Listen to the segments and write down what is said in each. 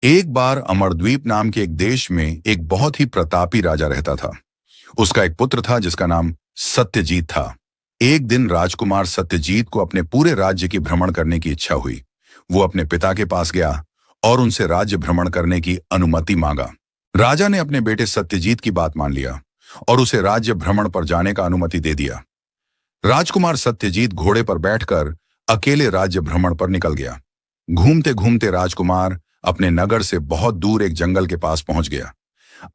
एक बार अमरद्वीप नाम के एक देश में एक बहुत ही प्रतापी राजा रहता था। उसका एक पुत्र था जिसका नाम सत्यजीत था। एक दिन राजकुमार सत्यजीत को अपने पूरे राज्य की भ्रमण करने की इच्छा हुई। वो अपने पिता के पास गया और उनसे राज्य भ्रमण करने की अनुमति मांगा। राजा ने अपने बेटे सत्यजीत की बात मान लिया और उसे राज्य भ्रमण पर जाने का अनुमति दे दिया। राजकुमार सत्यजीत घोड़े पर बैठकर अकेले राज्य भ्रमण पर निकल गया। घूमते घूमते राजकुमार अपने नगर से बहुत दूर एक जंगल के पास पहुंच गया।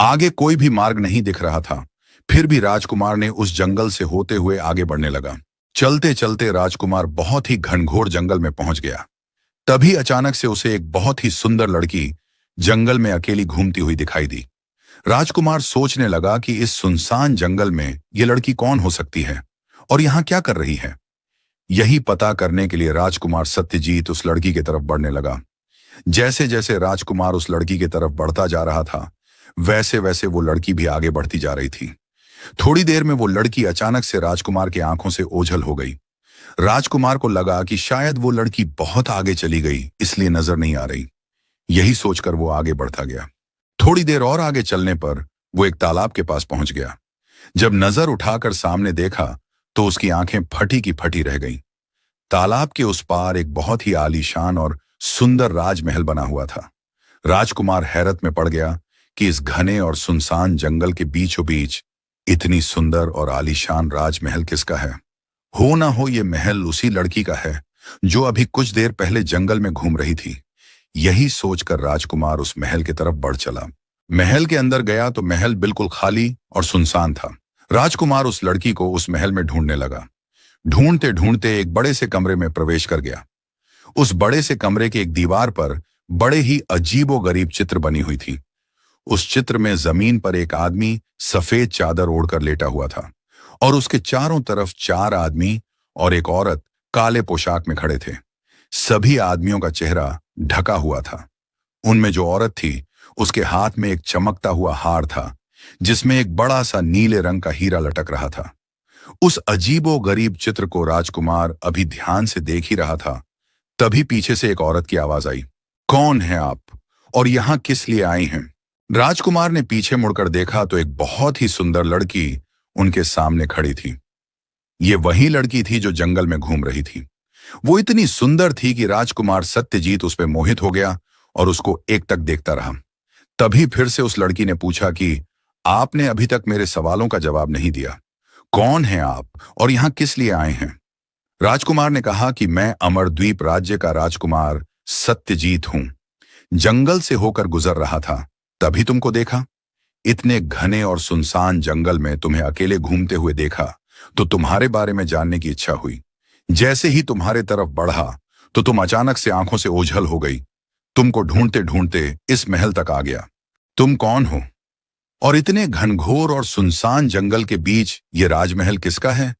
आगे कोई भी मार्ग नहीं दिख रहा था, फिर भी राजकुमार ने उस जंगल से होते हुए आगे बढ़ने लगा। चलते चलते राजकुमार बहुत ही घनघोर जंगल में पहुंच गया। तभी अचानक से उसे एक बहुत ही सुंदर लड़की जंगल में अकेली घूमती हुई दिखाई दी। राजकुमार सोचने लगा कि इस सुनसान जंगल में ये लड़की कौन हो सकती है और यहाँ क्या कर रही है। यही पता करने के लिए राजकुमार सत्यजीत उस लड़की की तरफ बढ़ने लगा। जैसे जैसे राजकुमार उस लड़की की तरफ बढ़ता जा रहा था, वैसे वैसे वो लड़की भी आगे बढ़ती जा रही थी। थोड़ी देर में वो लड़की अचानक से राजकुमार की आंखों से ओझल हो गई। राजकुमार को लगा कि शायद वो लड़की बहुत आगे चली गई, इसलिए नजर नहीं आ रही। यही सोचकर वो आगे बढ़ता गया। थोड़ी देर और आगे चलने पर वो एक तालाब के पास पहुंच गया। जब नजर उठाकर सामने देखा तो उसकी आंखें फटी की फटी रह गईं। तालाब के उस पार एक बहुत ही आलीशान और सुंदर राजमहल बना हुआ था। राजकुमार हैरत में पड़ गया कि इस घने और सुनसान जंगल के बीचों बीच इतनी सुंदर और आलीशान राजमहल किसका है। हो ना हो ये महल उसी लड़की का है जो अभी कुछ देर पहले जंगल में घूम रही थी। यही सोचकर राजकुमार उस महल की तरफ बढ़ चला। महल के अंदर गया तो महल बिल्कुल खाली और सुनसान था। राजकुमार उस लड़की को उस महल में ढूंढने लगा। ढूंढते ढूंढते एक बड़े से कमरे में प्रवेश कर गया। उस बड़े से कमरे की एक दीवार पर बड़े ही अजीबोगरीब चित्र बनी हुई थी। उस चित्र में जमीन पर एक आदमी सफेद चादर ओढ़कर लेटा हुआ था और उसके चारों तरफ 4 आदमी और एक औरत काले पोशाक में खड़े थे। सभी आदमियों का चेहरा ढका हुआ था। उनमें जो औरत थी उसके हाथ में एक चमकता हुआ हार था जिसमें एक बड़ा सा नीले रंग का हीरा लटक रहा था। उस अजीबोगरीब चित्र को राजकुमार अभी ध्यान से देख ही रहा था, तभी पीछे से एक औरत की आवाज आई, कौन है आप और यहां किस लिए आई हैं? राजकुमार ने पीछे मुड़कर देखा तो एक बहुत ही सुंदर लड़की उनके सामने खड़ी थी। ये वही लड़की थी जो जंगल में घूम रही थी। वो इतनी सुंदर थी कि राजकुमार सत्यजीत उस पर मोहित हो गया और उसको एकटक देखता रहा। तभी फिर से उस लड़की ने पूछा कि आपने अभी तक मेरे सवालों का जवाब नहीं दिया। कौन है आप और यहां किस लिए आए हैं? राजकुमार ने कहा कि मैं अमरद्वीप राज्य का राजकुमार सत्यजीत हूं। जंगल से होकर गुजर रहा था, तभी तुमको देखा। इतने घने और सुनसान जंगल में तुम्हें अकेले घूमते हुए देखा तो तुम्हारे बारे में जानने की इच्छा हुई। जैसे ही तुम्हारे तरफ बढ़ा तो तुम अचानक से आंखों से ओझल हो गई। तुमको ढूंढते ढूंढते इस महल तक आ गया। तुम कौन हो और इतने घनघोर और सुनसान जंगल के बीच ये राजमहल किसका है?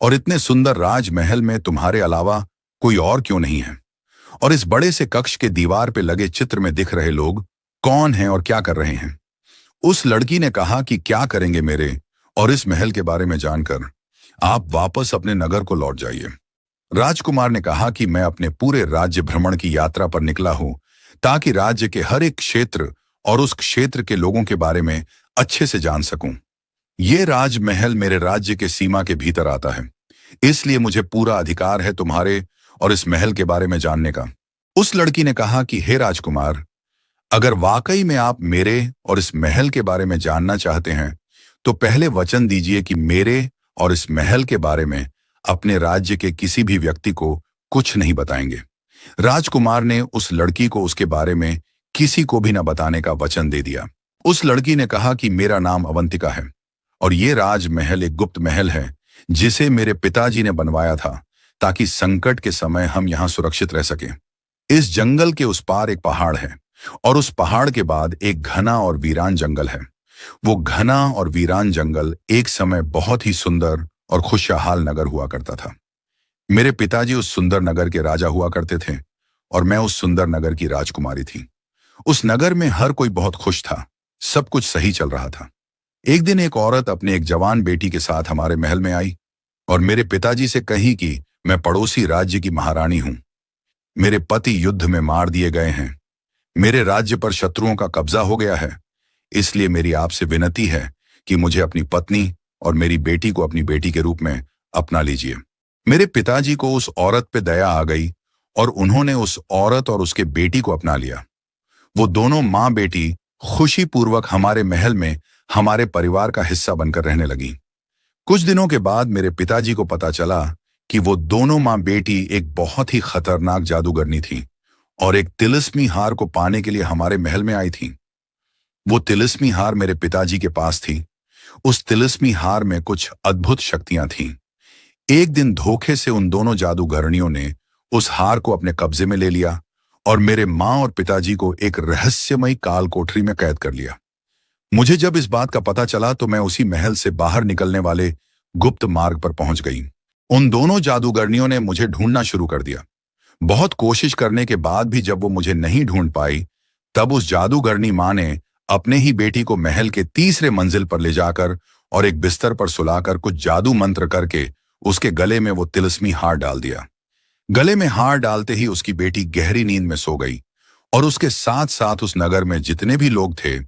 और इतने सुंदर राजमहल में तुम्हारे अलावा कोई और क्यों नहीं है? और इस बड़े से कक्ष के दीवार पे लगे चित्र में दिख रहे लोग कौन हैं और क्या कर रहे हैं? उस लड़की ने कहा कि क्या करेंगे मेरे और इस महल के बारे में जानकर आप वापस अपने नगर को लौट जाइए। राजकुमार ने कहा कि मैं अपने पूरे राज्य भ्रमण की यात्रा पर निकला हूं ताकि राज्य के हर एक क्षेत्र और उस क्षेत्र के लोगों के बारे में अच्छे से जान सकूं। ये राजमहल मेरे राज्य के सीमा के भीतर आता है, इसलिए मुझे पूरा अधिकार है तुम्हारे और इस महल के बारे में जानने का। उस लड़की ने कहा कि हे राजकुमार, अगर वाकई में आप मेरे और इस महल के बारे में जानना चाहते हैं तो पहले वचन दीजिए कि मेरे और इस महल के बारे में अपने राज्य के किसी भी व्यक्ति को कुछ नहीं बताएंगे। राजकुमार ने उस लड़की को उसके बारे में किसी को भी न बताने का वचन दे दिया। उस लड़की ने कहा कि मेरा नाम अवंतिका है और ये राजमहल एक गुप्त महल है जिसे मेरे पिताजी ने बनवाया था ताकि संकट के समय हम यहाँ सुरक्षित रह सकें। इस जंगल के उस पार एक पहाड़ है और उस पहाड़ के बाद एक घना और वीरान जंगल है। वो घना और वीरान जंगल एक समय बहुत ही सुंदर और खुशहाल नगर हुआ करता था। मेरे पिताजी उस सुंदर नगर के राजा हुआ करते थे और मैं उस सुंदर नगर की राजकुमारी थी। उस नगर में हर कोई बहुत खुश था, सब कुछ सही चल रहा था। एक दिन एक औरत अपने एक जवान बेटी के साथ हमारे महल में आई और मेरे पिताजी से कही कि मैं पड़ोसी राज्य की महारानी हूं। मेरे पति युद्ध में मार दिए गए हैं। मेरे राज्य पर शत्रुओं का कब्जा हो गया है, इसलिए मेरी आपसे विनती है कि मुझे अपनी पत्नी और मेरी बेटी को अपनी बेटी के रूप में अपना लीजिए। मेरे पिताजी को उस औरत पे दया आ गई और उन्होंने उस औरत और उसके बेटी को अपना लिया। वो दोनों माँ बेटी खुशीपूर्वक हमारे महल में हमारे परिवार का हिस्सा बनकर रहने लगी। कुछ दिनों के बाद मेरे पिताजी को पता चला कि वो दोनों माँ बेटी एक बहुत ही खतरनाक जादूगरनी थी और एक तिलिस्मी हार को पाने के लिए हमारे महल में आई थी। वो तिलिस्मी हार मेरे पिताजी के पास थी। उस तिलिस्मी हार में कुछ अद्भुत शक्तियां थीं। एक दिन धोखे से उन दोनों जादूगरनियों ने उस हार को अपने कब्जे में ले लिया और मेरे माँ और पिताजी को एक रहस्यमयी काल कोठरी में कैद कर लिया। मुझे जब इस बात का पता चला तो मैं उसी महल से बाहर निकलने वाले गुप्त मार्ग पर पहुंच गई। उन दोनों जादूगरनियों ने मुझे ढूंढना शुरू कर दिया। बहुत कोशिश करने के बाद भी जब वो मुझे नहीं ढूंढ पाई, तब उस जादूगरनी माँ ने अपने ही बेटी को महल के तीसरे मंजिल पर ले जाकर और एक बिस्तर पर सुलाकर कुछ जादू मंत्र करके उसके गले में वो तिलिस्मी हार डाल दिया। गले में हार डालते ही उसकी बेटी गहरी नींद में सो गई और उसके साथ साथ उस नगर में जितने भी लोग थे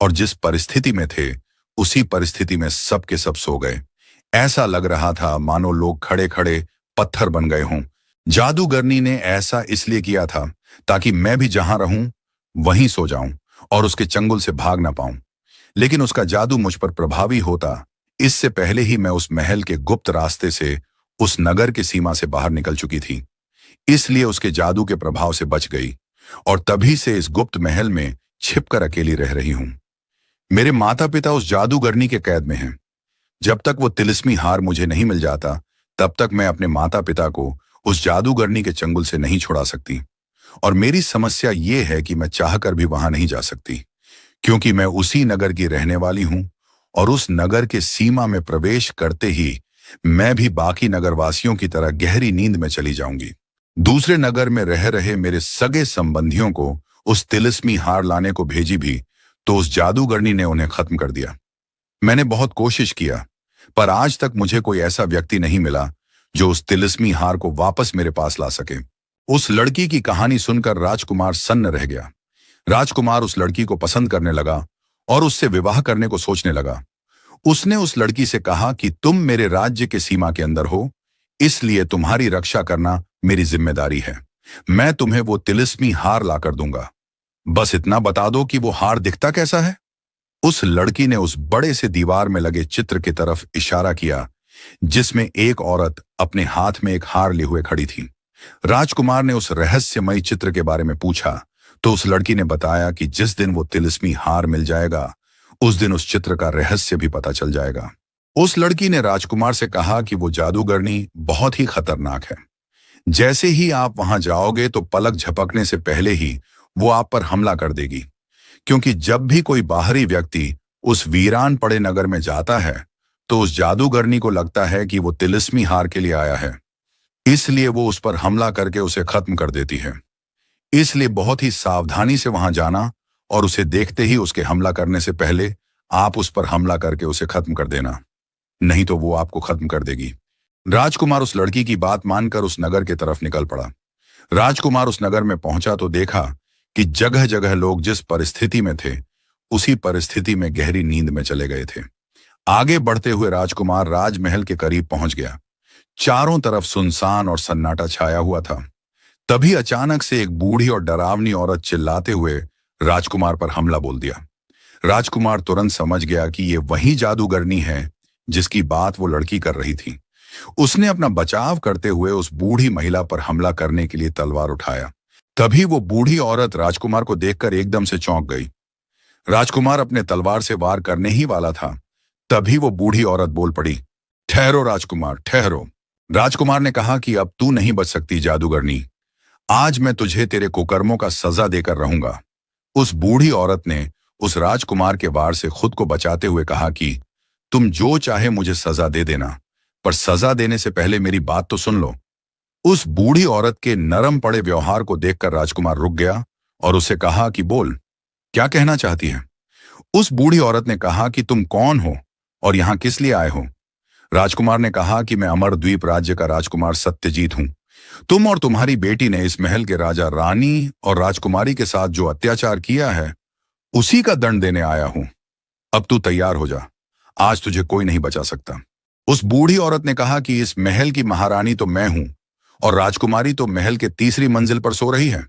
और जिस परिस्थिति में थे, उसी परिस्थिति में सब के सब सो गए। ऐसा लग रहा था मानो लोग खड़े खड़े पत्थर बन गए हों। जादूगरनी ने ऐसा इसलिए किया था ताकि मैं भी जहां रहूं वहीं सो जाऊं और उसके चंगुल से भाग ना पाऊं। लेकिन उसका जादू मुझ पर प्रभावी होता, इससे पहले ही मैं उस महल के गुप्त रास्ते से उस नगर की सीमा से बाहर निकल चुकी थी, इसलिए उसके जादू के प्रभाव से बच गई और तभी से इस गुप्त महल में छिपकर अकेली रह रही हूं। मेरे माता पिता उस जादूगरनी के कैद में हैं। जब तक वो तिलिस्मी हार मुझे नहीं मिल जाता, तब तक मैं अपने माता पिता को उस जादूगरनी के चंगुल से नहीं छुड़ा सकती। और मेरी समस्या ये है कि मैं चाहकर भी वहां नहीं जा सकती, क्योंकि मैं उसी नगर की रहने वाली हूं और उस नगर के सीमा में प्रवेश करते ही मैं भी बाकी नगरवासियों की तरह गहरी नींद में चली जाऊंगी। दूसरे नगर में रह रहे मेरे सगे संबंधियों को उस तिलिस्मी हार लाने को भेजी भी तो उस जादूगरनी ने उन्हें खत्म कर दिया। मैंने बहुत कोशिश किया, पर आज तक मुझे कोई ऐसा व्यक्ति नहीं मिला जो उस तिलिस्मी हार को वापस मेरे पास ला सके। उस लड़की की कहानी सुनकर राजकुमार सन्न रह गया। राजकुमार उस लड़की को पसंद करने लगा और उससे विवाह करने को सोचने लगा। उसने उस लड़की से कहा कि तुम मेरे राज्य के सीमा के अंदर हो, इसलिए तुम्हारी रक्षा करना मेरी जिम्मेदारी है। मैं तुम्हें वो तिलिस्मी हार लाकर दूंगा, बस इतना बता दो कि वो हार दिखता कैसा है। उस लड़की ने उस बड़े से दीवार में लगे चित्र की तरफ इशारा किया, जिसमें एक औरत अपने हाथ में एक हार लिए हुए खड़ी थी। राजकुमार ने उस रहस्यमयी चित्र के बारे में पूछा तो उस लड़की ने बताया कि जिस दिन वो तिलिस्मी हार मिल जाएगा, उस दिन उस चित्र का रहस्य भी पता चल जाएगा। उस लड़की ने राजकुमार से कहा कि वो जादूगरनी बहुत ही खतरनाक है। जैसे ही आप वहां जाओगे तो पलक झपकने से पहले ही वो आप पर हमला कर देगी, क्योंकि जब भी कोई बाहरी व्यक्ति उस वीरान पड़े नगर में जाता है तो उस जादूगरनी को लगता है कि वो तिलिस्मी हार के लिए आया है, इसलिए वो उस पर हमला करके उसे खत्म कर देती है। इसलिए बहुत ही सावधानी से वहां जाना और उसे देखते ही उसके हमला करने से पहले आप उस पर हमला करके उसे खत्म कर देना, नहीं तो वो आपको खत्म कर देगी। राजकुमार उस लड़की की बात मानकर उस नगर की तरफ निकल पड़ा। राजकुमार उस नगर में पहुंचा तो देखा कि जगह जगह लोग जिस परिस्थिति में थे, उसी परिस्थिति में गहरी नींद में चले गए थे। आगे बढ़ते हुए राजकुमार राजमहल के करीब पहुंच गया। चारों तरफ सुनसान और सन्नाटा छाया हुआ था। तभी अचानक से एक बूढ़ी और डरावनी औरत चिल्लाते हुए राजकुमार पर हमला बोल दिया। राजकुमार तुरंत समझ गया कि ये वही जादूगरनी है जिसकी बात वो लड़की कर रही थी। उसने अपना बचाव करते हुए उस बूढ़ी महिला पर हमला करने के लिए तलवार उठाया। तभी वो बूढ़ी औरत राजकुमार को देखकर एकदम से चौंक गई। राजकुमार अपने तलवार से वार करने ही वाला था, तभी वो बूढ़ी औरत बोल पड़ी, ठहरो राजकुमार, ठहरो। राजकुमार ने कहा कि अब तू नहीं बच सकती जादूगरनी, आज मैं तुझे तेरे कुकर्मों का सजा देकर रहूंगा। उस बूढ़ी औरत ने उस राजकुमार के वार से खुद को बचाते हुए कहा कि तुम जो चाहे मुझे सजा दे देना, पर सजा देने से पहले मेरी बात तो सुन लो। उस बूढ़ी औरत के नरम पड़े व्यवहार को देखकर राजकुमार रुक गया और उसे कहा कि बोल, क्या कहना चाहती है। उस बूढ़ी औरत ने कहा कि तुम कौन हो और यहां किस लिए आए हो। राजकुमार ने कहा कि मैं अमरद्वीप राज्य का राजकुमार सत्यजीत हूं। तुम और तुम्हारी बेटी ने इस महल के राजा रानी और राजकुमारी के साथ जो अत्याचार किया है, उसी का दंड देने आया हूं। अब तू तैयार हो जा, आज तुझे कोई नहीं बचा सकता। उस बूढ़ी औरत ने कहा कि इस महल की महारानी तो मैं हूं और राजकुमारी तो महल के तीसरी मंजिल पर सो रही है,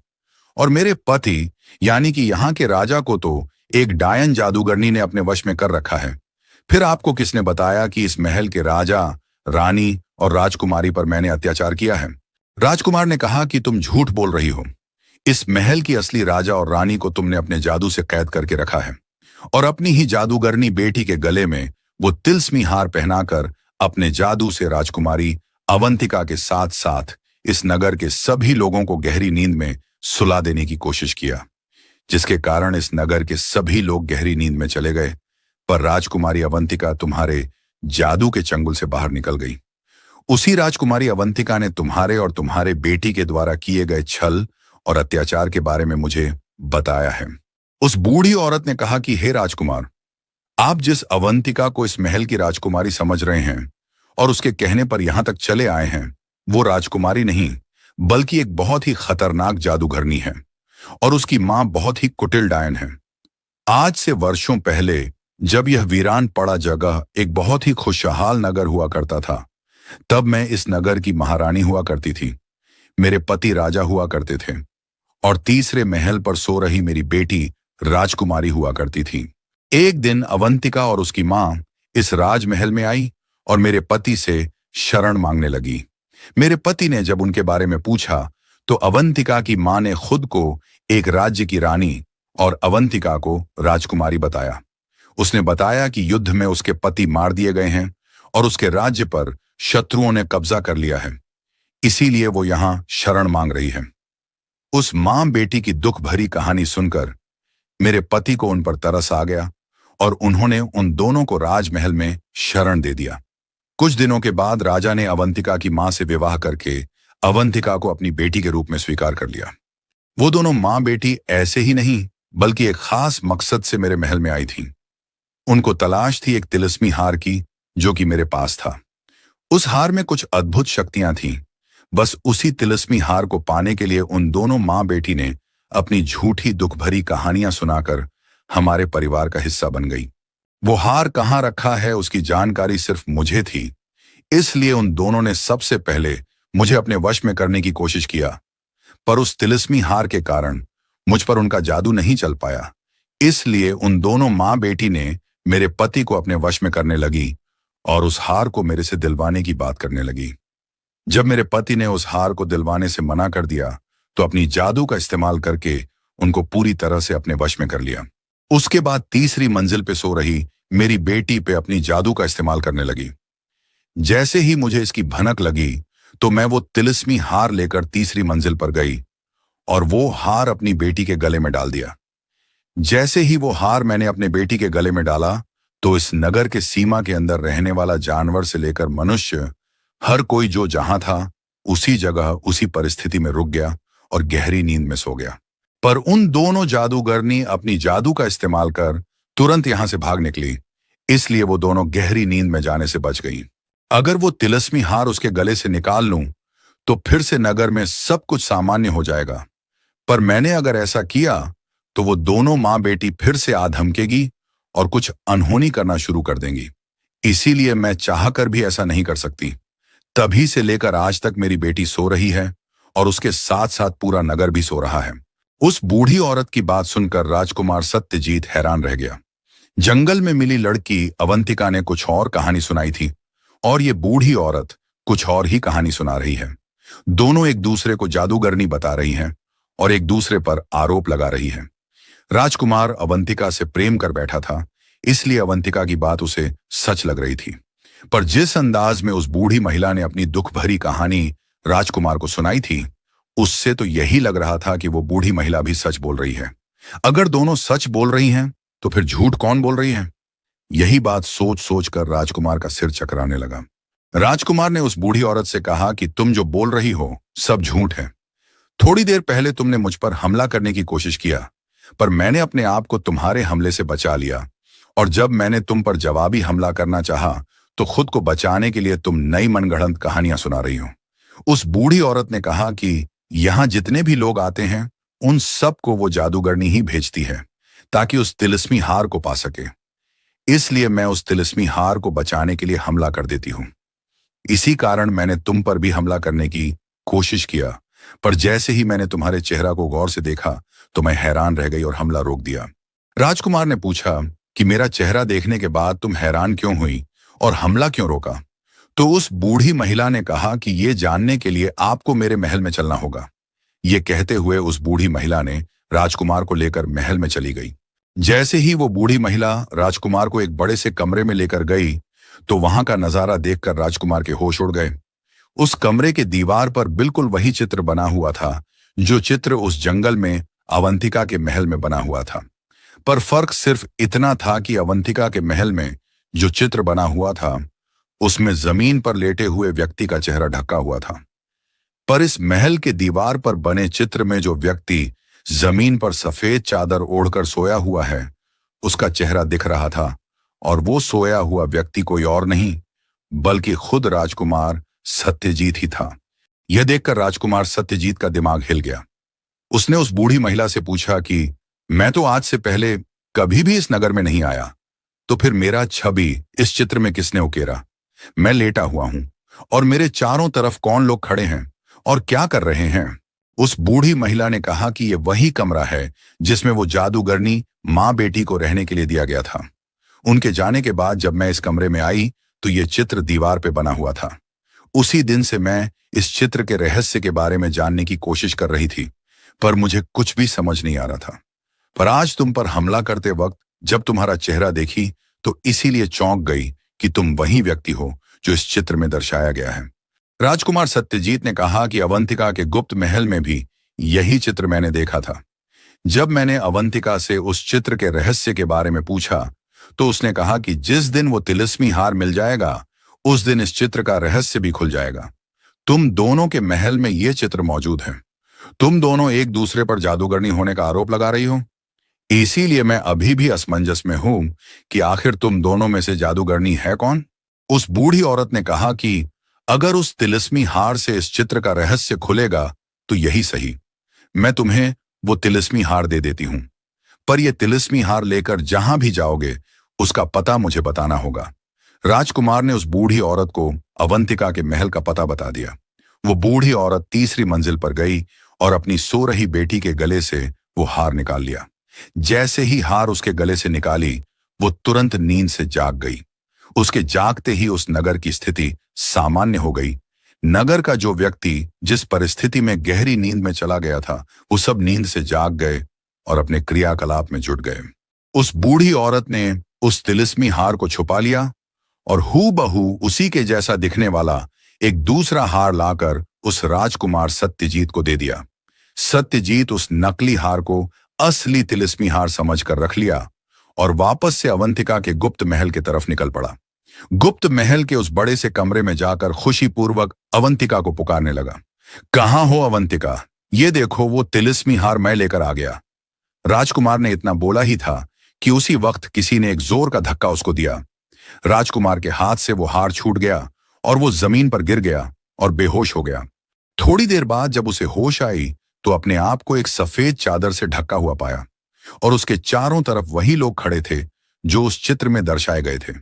और मेरे पति यानी कि यहाँ के राजा को तो एक डायन जादूगरनी ने अपने वश में कर रखा है। फिर आपको किसने बताया कि इस महल के राजा, रानी और राजकुमारी पर मैंने अत्याचार किया है? राजकुमार ने कहा कि तुम झूठ बोल रही हो। इस महल की असली राजा और रानी को तुमने अपने जादू से कैद करके रखा है और अपनी ही जादूगरनी बेटी के गले में वो तिलस्मी हार पहनाकर अपने जादू से राजकुमारी अवंतिका के साथ साथ इस नगर के सभी लोगों को गहरी नींद में सुला देने की कोशिश किया, जिसके कारण इस नगर के सभी लोग गहरी नींद में चले गए। पर राजकुमारी अवंतिका तुम्हारे जादू के चंगुल से बाहर निकल गई। उसी राजकुमारी अवंतिका ने तुम्हारे और तुम्हारे बेटी के द्वारा किए गए छल और अत्याचार के बारे में मुझे बताया है। उस बूढ़ी औरत ने कहा कि हे राजकुमार, आप जिस अवंतिका को इस महल की राजकुमारी समझ रहे हैं और उसके कहने पर यहां तक चले आए हैं, वो राजकुमारी नहीं बल्कि एक बहुत ही खतरनाक जादूगरनी है और उसकी मां बहुत ही कुटिल डायन है। आज से वर्षों पहले जब यह वीरान पड़ा जगह एक बहुत ही खुशहाल नगर हुआ करता था, तब मैं इस नगर की महारानी हुआ करती थी। मेरे पति राजा हुआ करते थे और तीसरे महल पर सो रही मेरी बेटी राजकुमारी हुआ करती थी। एक दिन अवंतिका और उसकी मां इस राजमहल में आई और मेरे पति से शरण मांगने लगी। मेरे पति ने जब उनके बारे में पूछा तो अवंतिका की मां ने खुद को एक राज्य की रानी और अवंतिका को राजकुमारी बताया। उसने बताया कि युद्ध में उसके पति मार दिए गए हैं और उसके राज्य पर शत्रुओं ने कब्जा कर लिया है, इसीलिए वो यहां शरण मांग रही है। उस मां बेटी की दुख भरी कहानी सुनकर मेरे पति को उन पर तरस आ गया और उन्होंने उन दोनों को राजमहल में शरण दे दिया। कुछ दिनों के बाद राजा ने अवंतिका की मां से विवाह करके अवंतिका को अपनी बेटी के रूप में स्वीकार कर लिया। वो दोनों मां बेटी ऐसे ही नहीं बल्कि एक खास मकसद से मेरे महल में आई थी। उनको तलाश थी एक तिलस्मी हार की जो कि मेरे पास था। उस हार में कुछ अद्भुत शक्तियां थीं। बस उसी तिलस्मी हार को पाने के लिए उन दोनों मां बेटी ने अपनी झूठी दुख भरी कहानियां सुनाकर हमारे परिवार का हिस्सा बन गई। वो हार कहाँ रखा है उसकी जानकारी सिर्फ मुझे थी, इसलिए उन दोनों ने सबसे पहले मुझे अपने वश में करने की कोशिश किया। पर उस तिलस्मी हार के कारण मुझ पर उनका जादू नहीं चल पाया, इसलिए उन दोनों मां बेटी ने मेरे पति को अपने वश में करने लगी और उस हार को मेरे से दिलवाने की बात करने लगी। जब मेरे पति ने उस हार को दिलवाने से मना कर दिया तो अपनी जादू का इस्तेमाल करके उनको पूरी तरह से अपने वश में कर लिया। उसके बाद तीसरी मंजिल पे सो रही मेरी बेटी पे अपनी जादू का इस्तेमाल करने लगी। जैसे ही मुझे इसकी भनक लगी तो मैं वो तिलस्मी हार लेकर तीसरी मंजिल पर गई और वो हार अपनी बेटी के गले में डाल दिया। जैसे ही वो हार मैंने अपने बेटी के गले में डाला तो इस नगर के सीमा के अंदर रहने वाला जानवर से लेकर मनुष्य, हर कोई जो जहां था उसी जगह उसी परिस्थिति में रुक गया और गहरी नींद में सो गया। पर उन दोनों जादूगरनी अपनी जादू का इस्तेमाल कर तुरंत यहां से भाग निकली, इसलिए वो दोनों गहरी नींद में जाने से बच गई। अगर वो तिलस्मी हार उसके गले से निकाल लूं तो फिर से नगर में सब कुछ सामान्य हो जाएगा, पर मैंने अगर ऐसा किया तो वो दोनों मां बेटी फिर से आधमकेगी और कुछ अनहोनी करना शुरू कर देंगी। इसीलिए मैं चाहकर भी ऐसा नहीं कर सकती। तभी से लेकर आज तक मेरी बेटी सो रही है और उसके साथ साथ पूरा नगर भी सो रहा है। उस बूढ़ी औरत की बात सुनकर राजकुमार सत्यजीत हैरान रह गया। जंगल में मिली लड़की अवंतिका ने कुछ और कहानी सुनाई थी और ये बूढ़ी औरत कुछ और ही कहानी सुना रही है। दोनों एक दूसरे को जादूगरनी बता रही हैं और एक दूसरे पर आरोप लगा रही है। राजकुमार अवंतिका से प्रेम कर बैठा था, इसलिए अवंतिका की बात उसे सच लग रही थी। पर जिस अंदाज में उस बूढ़ी महिला ने अपनी दुख भरी कहानी राजकुमार को सुनाई थी, उससे तो यही लग रहा था कि वो बूढ़ी महिला भी सच बोल रही है। अगर दोनों सच बोल रही हैं तो फिर झूठ कौन बोल रही है? यही बात सोच सोच कर राजकुमार का सिर चकराने लगा। राजकुमार ने उस बूढ़ी औरत से कहा कि तुम जो बोल रही हो सब झूठ है। थोड़ी देर पहले तुमने मुझ पर हमला करने की कोशिश किया, पर मैंने अपने आप को तुम्हारे हमले से बचा लिया, और जब मैंने तुम पर जवाबी हमला करना चाहा तो खुद को बचाने के लिए तुम नई मनगढ़ंत कहानियां सुना रही हो। उस बूढ़ी औरत ने कहा कि यहां जितने भी लोग आते हैं उन सबको वो जादूगरनी ही भेजती है ताकि उस तिलिस्मी हार को पा सके। इसलिए मैं उस तिलिस्मी हार को बचाने के लिए हमला कर देती हूँ। इसी कारण मैंने तुम पर भी हमला करने की कोशिश किया, पर जैसे ही मैंने तुम्हारे चेहरा को गौर से देखा तो मैं हैरान रह गई और हमला रोक दिया। राजकुमार ने पूछा कि मेरा चेहरा देखने के बाद तुम हैरान क्यों हुई और हमला क्यों रोका? तो उस बूढ़ी महिला ने कहा कि ये जानने के लिए आपको मेरे महल में चलना होगा। ये कहते हुए उस बूढ़ी महिला ने राजकुमार को लेकर महल में चली गई। जैसे ही वो बूढ़ी महिला राजकुमार को एक बड़े से कमरे में लेकर गई तो वहां का नजारा देखकर राजकुमार के होश उड़ गए। उस कमरे के दीवार पर बिल्कुल वही चित्र बना हुआ था जो चित्र उस जंगल में अवंतिका के महल में बना हुआ था। पर फर्क सिर्फ इतना था कि अवंतिका के महल में जो चित्र बना हुआ था उसमें जमीन पर लेटे हुए व्यक्ति का चेहरा ढका हुआ था, पर इस महल के दीवार पर बने चित्र में जो व्यक्ति जमीन पर सफेद चादर ओढ़कर सोया हुआ है उसका चेहरा दिख रहा था, और वो सोया हुआ व्यक्ति कोई और नहीं बल्कि खुद राजकुमार सत्यजीत ही था। यह देखकर राजकुमार सत्यजीत का दिमाग हिल गया। उसने उस बूढ़ी महिला से पूछा कि मैं तो आज से पहले कभी भी इस नगर में नहीं आया, तो फिर मेरा छवि इस चित्र में किसने उकेरा? मैं लेटा हुआ हूं और मेरे चारों तरफ कौन लोग खड़े हैं और क्या कर रहे हैं? उस बूढ़ी महिला ने कहा कि यह वही कमरा है जिसमें वो जादूगरनी मां बेटी को रहने के लिए दिया गया था। उनके जाने के बाद जब मैं इस कमरे में आई तो ये चित्र दीवार पे बना हुआ था। उसी दिन से मैं इस चित्र के रहस्य के बारे में जानने की कोशिश कर रही थी, पर मुझे कुछ भी समझ नहीं आ रहा था। पर आज तुम पर हमला करते वक्त जब तुम्हारा चेहरा देखी तो इसीलिए चौंक गई कि तुम वही व्यक्ति हो जो इस चित्र में दर्शाया गया है। राजकुमार सत्यजीत ने कहा कि अवंतिका के गुप्त महल में भी यही चित्र मैंने देखा था। जब मैंने अवंतिका से उस चित्र के रहस्य के बारे में पूछा तो उसने कहा कि जिस दिन वो तिलिस्मी हार मिल जाएगा उस दिन इस चित्र का रहस्य भी खुल जाएगा। तुम दोनों के महल में ये चित्र मौजूद है। तुम दोनों एक दूसरे पर जादूगरनी होने का आरोप लगा रही हो, इसीलिए मैं अभी भी असमंजस में हूं कि आखिर तुम दोनों में से जादूगरनी है कौन? उस बूढ़ी औरत ने कहा कि अगर उस तिलिस्मी हार से इस चित्र का रहस्य खुलेगा तो यही सही, मैं तुम्हें वो तिलिस्मी हार दे देती हूं, पर यह तिलिस्मी हार लेकर जहां भी जाओगे उसका पता मुझे बताना होगा। राजकुमार ने उस बूढ़ी औरत को अवंतिका के महल का पता बता दिया। वो बूढ़ी औरत तीसरी मंजिल पर गई और अपनी सो रही बेटी के गले से वो हार निकाल लिया। जैसे ही हार उसके गले से निकाली वो तुरंत नींद से जाग गई। उसके जागते ही उस नगर की स्थिति सामान्य हो गई। नगर का जो व्यक्ति जिस परिस्थिति में गहरी नींद में चला गया था वो सब नींद से जाग गए और अपने क्रियाकलाप में जुट गए। उस बूढ़ी औरत ने उस तिलिस्मी हार को छुपा लिया और हूबहू उसी के जैसा दिखने वाला एक दूसरा हार लाकर उस राजकुमार सत्यजीत को दे दिया। सत्यजीत उस नकली हार को असली तिलिस्मी हार समझकर रख लिया और वापस से अवंतिका के गुप्त महल की तरफ निकल पड़ा। गुप्त महल के उस बड़े से कमरे में जाकर खुशीपूर्वक अवंतिका को पुकारने लगा, कहां हो अवंतिका? ये देखो वो तिलिस्मी हार मैं लेकर आ गया। राजकुमार ने इतना बोला ही था कि उसी वक्त किसी ने एक जोर का धक्का उसको दिया। राजकुमार के हाथ से वो हार छूट गया और वो जमीन पर गिर गया और बेहोश हो गया। थोड़ी देर बाद जब उसे होश आई तो अपने आप को एक सफेद चादर से ढका हुआ पाया और उसके चारों तरफ वही लोग खड़े थे जो उस चित्र में दर्शाए गए थे।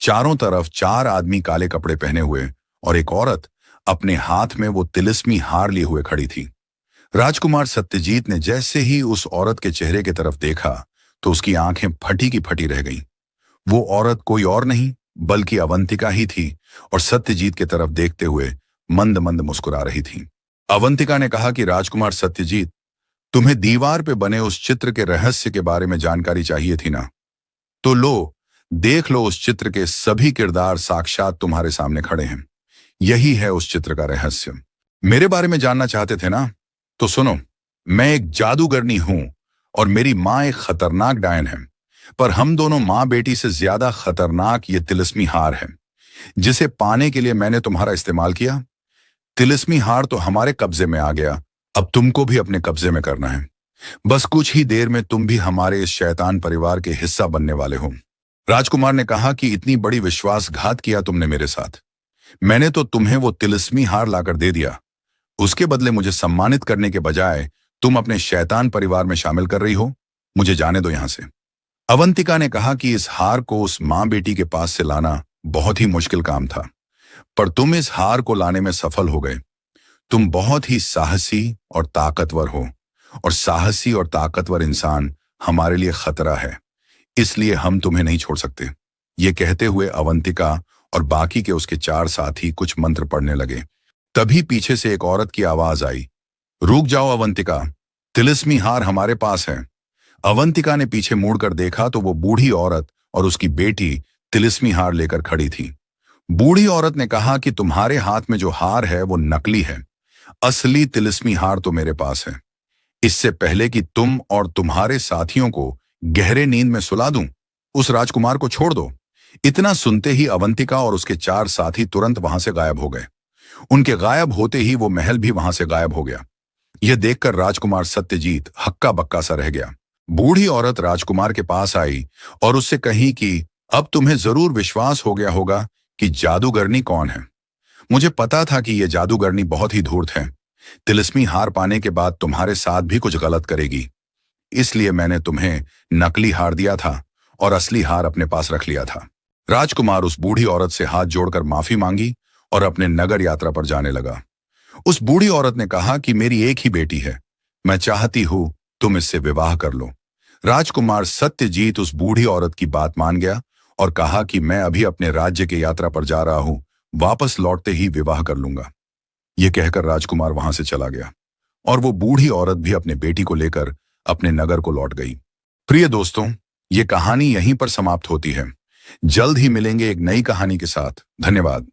चारों तरफ चार आदमी काले कपड़े पहने हुए और एक औरत अपने हाथ में वो तिलिस्मी हार लिए हुए खड़ी थी। राजकुमार सत्यजीत ने जैसे ही उस औरत के चेहरे की तरफ देखा तो उसकी आंखें फटी की फटी रह गईं। वो औरत कोई और नहीं बल्कि अवंतिका ही थी और सत्यजीत की तरफ देखते हुए मंद मंद मुस्कुरा रही थी। अवंतिका ने कहा कि राजकुमार सत्यजीत, तुम्हें दीवार पे बने उस चित्र के रहस्य के बारे में जानकारी चाहिए थी ना? तो लो, देख लो, उस चित्र के सभी किरदार साक्षात तुम्हारे सामने खड़े हैं। यही है उस चित्र का रहस्य। मेरे बारे में जानना चाहते थे ना? तो सुनो, मैं एक जादूगरनी हूं और मेरी मां एक खतरनाक डायन है, पर हम दोनों मां बेटी से ज्यादा खतरनाक ये तिलिस्मी हार है जिसे पाने के लिए मैंने तुम्हारा इस्तेमाल किया। तिलिस्मी हार तो हमारे कब्जे में आ गया, अब तुमको भी अपने कब्जे में करना है। बस कुछ ही देर में तुम भी हमारे इस शैतान परिवार के हिस्सा बनने वाले हो। राजकुमार ने कहा कि इतनी बड़ी विश्वासघात किया तुमने मेरे साथ। मैंने तो तुम्हें वो तिलिस्मी हार लाकर दे दिया। उसके बदले मुझे सम्मानित करने के बजाय तुम अपने शैतान परिवार में शामिल कर रही हो। मुझे जाने दो यहां से। अवंतिका ने कहा कि इस हार को उस मां बेटी के पास से लाना बहुत ही मुश्किल काम था, पर तुम इस हार को लाने में सफल हो गए। तुम बहुत ही साहसी और ताकतवर हो, और साहसी और ताकतवर इंसान हमारे लिए खतरा है, इसलिए हम तुम्हें नहीं छोड़ सकते। ये कहते हुए अवंतिका और बाकी के उसके 4 साथी कुछ मंत्र पढ़ने लगे। तभी पीछे से एक औरत की आवाज आई, रुक जाओ अवंतिका, तिलिस्मी हार हमारे पास है। अवंतिका ने पीछे मुड़कर देखा तो वो बूढ़ी औरत और उसकी बेटी तिलिस्मी हार लेकर खड़ी थी। बूढ़ी औरत ने कहा कि तुम्हारे हाथ में जो हार है वो नकली है, असली तिलिस्मी हार तो मेरे पास है। इससे पहले कि तुम और तुम्हारे साथियों को गहरे नींद में सुला दूं, उस राजकुमार को छोड़ दो। इतना सुनते ही अवंतिका और उसके 4 साथी तुरंत वहां से गायब हो गए। उनके गायब होते ही वो महल भी वहां से गायब हो गया। यह देखकर राजकुमार सत्यजीत हक्का बक्का सा रह गया। बूढ़ी औरत राजकुमार के पास आई और उससे कही कि अब तुम्हें जरूर विश्वास हो गया होगा कि जादूगरनी कौन है। मुझे पता था कि यह जादूगरनी बहुत ही धूर्त है। तिलिस्मी हार पाने के बाद तुम्हारे साथ भी कुछ गलत करेगी, इसलिए मैंने तुम्हें नकली हार दिया था और असली हार अपने पास रख लिया था। राजकुमार उस बूढ़ी औरत से हाथ जोड़कर माफी मांगी और अपने नगर यात्रा पर जाने लगा। उस बूढ़ी औरत ने कहा कि मेरी एक ही बेटी है, मैं चाहती हूं तुम इससे विवाह कर लो। राजकुमार सत्यजीत उस बूढ़ी औरत की बात मान गया और कहा कि मैं अभी अपने राज्य की यात्रा पर जा रहा हूं, वापस लौटते ही विवाह कर लूंगा। यह कहकर राजकुमार वहां से चला गया और वो बूढ़ी औरत भी अपने बेटी को लेकर अपने नगर को लौट गई। प्रिय दोस्तों, ये कहानी यहीं पर समाप्त होती है। जल्द ही मिलेंगे एक नई कहानी के साथ। धन्यवाद।